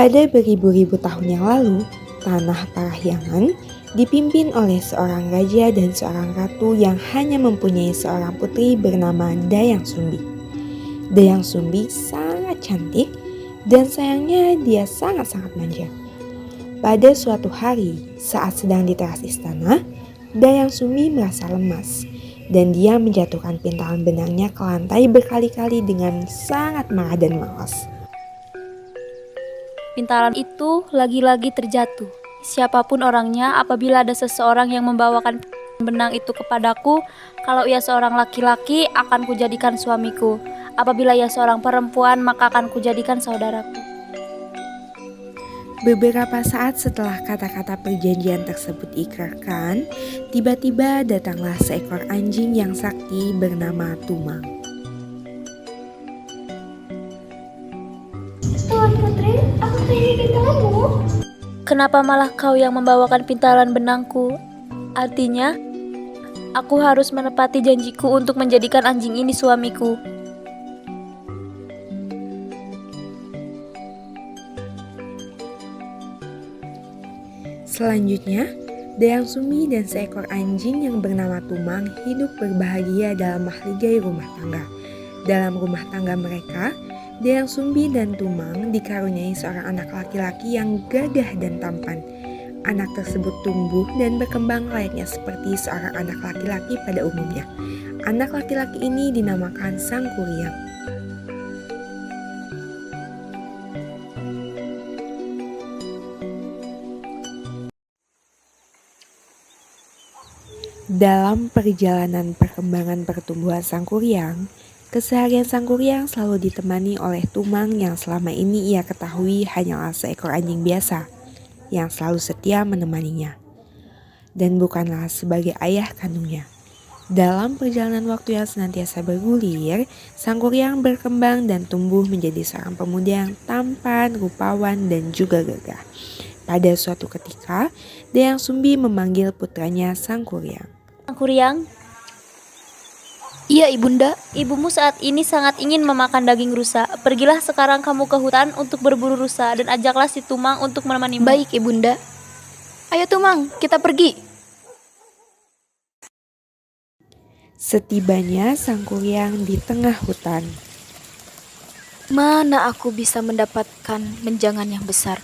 Pada beribu-ribu tahun yang lalu, tanah Parahyangan dipimpin oleh seorang raja dan seorang ratu yang hanya mempunyai seorang putri bernama Dayang Sumbi. Dayang Sumbi sangat cantik dan sayangnya dia sangat-sangat manja. Pada suatu hari saat sedang di teras istana, Dayang Sumbi merasa lemas dan dia menjatuhkan pintalan benangnya ke lantai berkali-kali dengan sangat marah dan malas. Pintalan itu lagi-lagi terjatuh. Siapapun orangnya, apabila ada seseorang yang membawakan benang itu kepadaku, kalau ia seorang laki-laki akan kujadikan suamiku. Apabila ia seorang perempuan, maka akan kujadikan saudaraku. Beberapa saat setelah kata-kata perjanjian tersebut diikrarkan, tiba-tiba datanglah seekor anjing yang sakti bernama Tumang. Tuan Putri, aku ingin pintalanmu. Kenapa malah kau yang membawakan pintalan benangku? Artinya, aku harus menepati janjiku untuk menjadikan anjing ini suamiku. Selanjutnya, Dayang Sumbi dan seekor anjing yang bernama Tumang hidup berbahagia dalam mahligai rumah tangga. Dalam rumah tangga mereka, Dayang Sumbi dan Tumang dikaruniai seorang anak laki-laki yang gagah dan tampan. Anak tersebut tumbuh dan berkembang layaknya seperti seorang anak laki-laki pada umumnya. Anak laki-laki ini dinamakan Sangkuriang. Dalam perjalanan perkembangan pertumbuhan Sangkuriang, keseharian Sangkuriang selalu ditemani oleh Tumang yang selama ini ia ketahui hanyalah seekor anjing biasa yang selalu setia menemaninya dan bukanlah sebagai ayah kandungnya. Dalam perjalanan waktu yang senantiasa bergulir, Sangkuriang berkembang dan tumbuh menjadi seorang pemuda yang tampan, rupawan, dan juga gagah. Pada suatu ketika, Dayang Sumbi memanggil putranya Sangkuriang. Sangkuriang, Iya, Ibunda. ibumu saat ini sangat ingin memakan daging rusa. Pergilah sekarang kamu ke hutan untuk berburu rusa dan ajaklah si Tumang untuk menemanimu. Baik, Ibunda. Ayo Tumang, kita pergi. Setibanya Sangkuriang di tengah hutan, Mana aku bisa mendapatkan menjangan yang besar?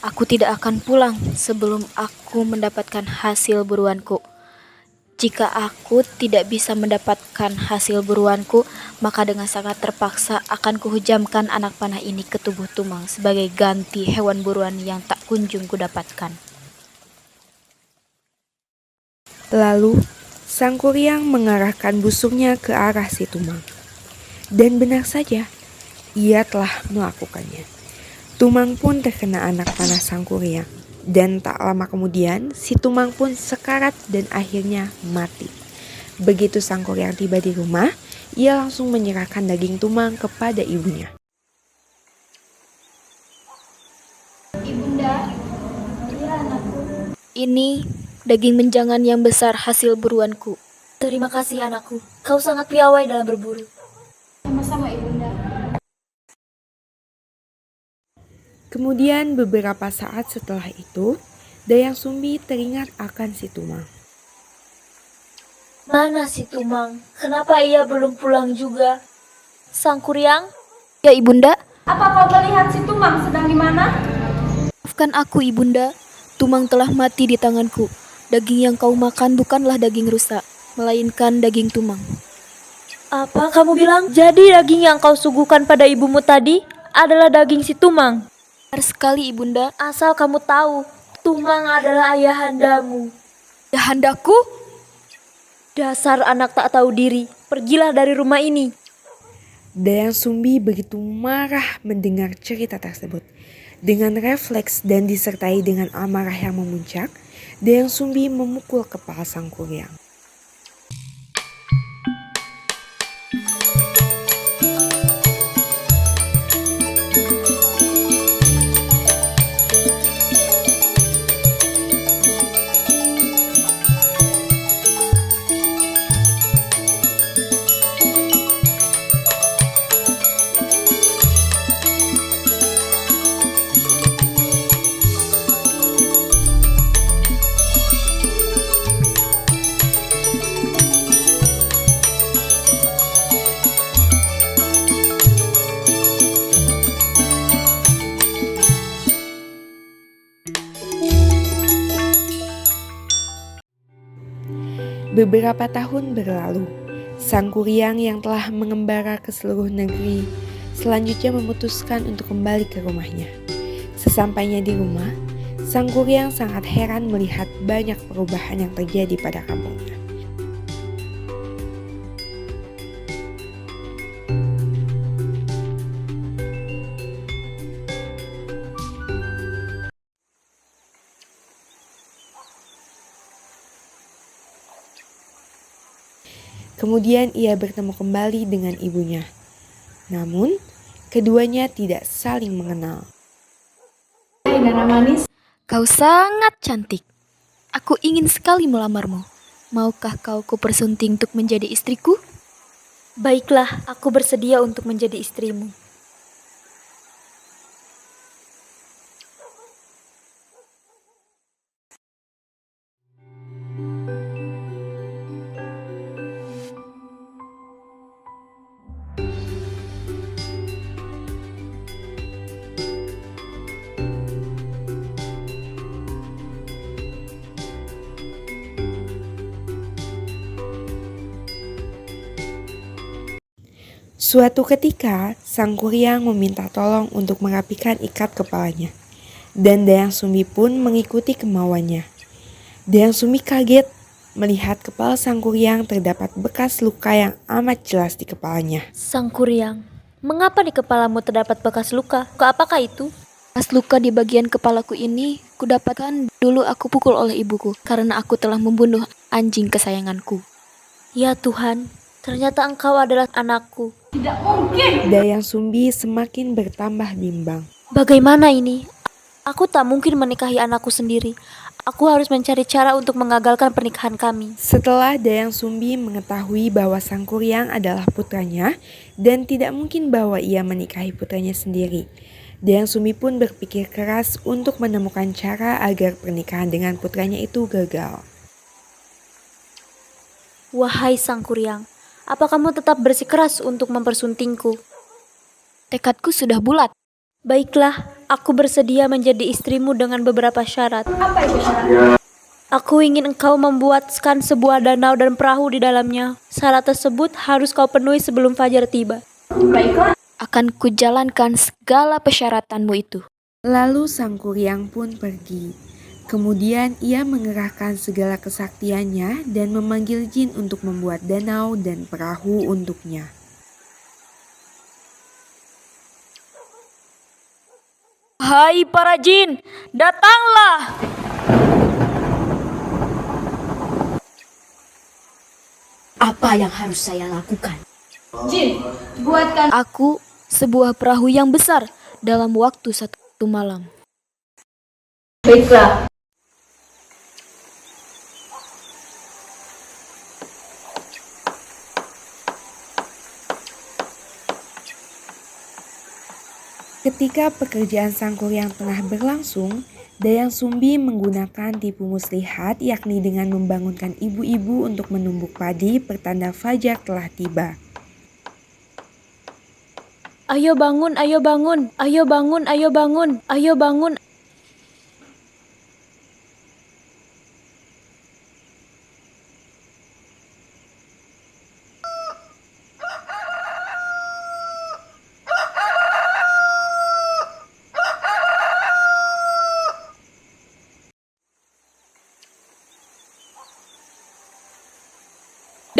Aku tidak akan pulang sebelum aku mendapatkan hasil buruanku. Jika aku tidak bisa mendapatkan hasil buruanku, maka dengan sangat terpaksa akan kuhujamkan anak panah ini ke tubuh Tumang sebagai ganti hewan buruan yang tak kunjung kudapatkan. lalu Sangkuriang mengarahkan busuknya ke arah si Tumang. Dan benar saja, ia telah melakukannya. Tumang pun terkena anak panah Sangkuriang. Dan tak lama kemudian, si Tumang pun sekarat dan akhirnya mati. Begitu Sangkuriang tiba di rumah, ia langsung menyerahkan daging Tumang kepada ibunya. Ibunda, iya anakku. Ini daging menjangan yang besar hasil buruanku. Terima kasih anakku, kau sangat piawai dalam berburu. Sama-sama Ibunda. Kemudian beberapa saat setelah itu, Dayang Sumbi teringat akan si Tumang. Mana si Tumang? Kenapa ia belum pulang juga? Sangkuriang, Ya Ibunda, Apa kau melihat si Tumang sedang di mana? maafkan aku Ibunda. Tumang telah mati di tanganku. Daging yang kau makan bukanlah daging rusa, melainkan daging Tumang. apa kamu bilang? Jadi daging yang kau suguhkan pada ibumu tadi adalah daging si Tumang? Benar sekali Ibunda. Asal kamu tahu, Tumang adalah ayahandamu. Ayahandaku? Dasar anak tak tahu diri, pergilah dari rumah ini. Dayang Sumbi begitu marah mendengar cerita tersebut. Dengan refleks dan disertai dengan amarah yang memuncak, Dayang Sumbi memukul kepala Sangkuriang. Beberapa tahun berlalu, sang kuryang yang telah mengembara ke seluruh negeri selanjutnya memutuskan untuk kembali ke rumahnya. Sesampainya di rumah, sang kuryang sangat heran melihat banyak perubahan yang terjadi pada kampungnya. Kemudian ia bertemu kembali dengan ibunya. Namun, keduanya tidak saling mengenal. Kau sangat cantik. Aku ingin sekali melamarmu. Maukah kau kupersunting untuk menjadi istriku? Baiklah, aku bersedia untuk menjadi istrimu. Suatu ketika, sang kuryang meminta tolong untuk merapikan ikat kepalanya. Dan Dayang Sumbi pun mengikuti kemauannya. Dayang Sumbi kaget melihat kepala sang kuryang terdapat bekas luka yang amat jelas di kepalanya. Sang kuryang, mengapa di kepalamu terdapat bekas luka? Apakah itu? Bekas luka di bagian kepalaku ini kudapatkan dulu aku pukul oleh ibuku karena aku telah membunuh anjing kesayanganku. Ya Tuhan, ternyata engkau adalah anakku. Dayang Sumbi semakin bertambah bimbang. Bagaimana ini? Aku tak mungkin menikahi anakku sendiri. Aku harus mencari cara untuk mengagalkan pernikahan kami. Setelah Dayang Sumbi mengetahui bahwa sang kuryang adalah putranya dan tidak mungkin bahwa ia menikahi putranya sendiri, Dayang Sumbi pun berpikir keras untuk menemukan cara agar pernikahan dengan putranya itu gagal. Wahai sang kuryang, apa kamu tetap bersikeras untuk mempersuntingku? Tekadku sudah bulat. Baiklah, aku bersedia menjadi istrimu dengan beberapa syarat. Apa itu syarat? Aku ingin engkau membuatkan sebuah danau dan perahu di dalamnya. Syarat tersebut harus kau penuhi sebelum fajar tiba. Baiklah. Akan kujalankan segala persyaratanmu itu. Lalu sang kuryang pun pergi. Kemudian ia mengerahkan segala kesaktiannya dan memanggil jin untuk membuat danau dan perahu untuknya. Hai para jin, datanglah! Apa yang harus saya lakukan? Jin, buatkan Aku sebuah perahu yang besar dalam waktu 1 malam. baiklah. Ketika pekerjaan sang kuryang tengah berlangsung, Dayang Sumbi menggunakan tipu muslihat, yakni dengan membangunkan ibu-ibu untuk menumbuk padi pertanda fajar telah tiba. Ayo bangun, ayo bangun, ayo bangun, ayo bangun, ayo bangun.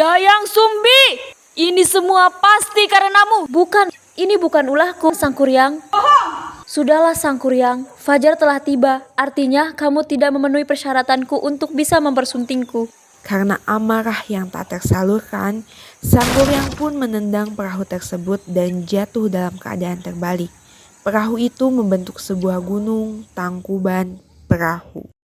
Dayang Sumbi, ini semua pasti karenamu. Bukan, ini bukan ulahku, sang kuryang. Sudahlah sang kuryang, fajar telah tiba. Artinya kamu tidak memenuhi persyaratanku untuk bisa mempersuntingku. Karena amarah yang tak tersalurkan, sang kuryang pun menendang perahu tersebut dan jatuh dalam keadaan terbalik. Perahu itu membentuk sebuah gunung, Tangkuban Perahu.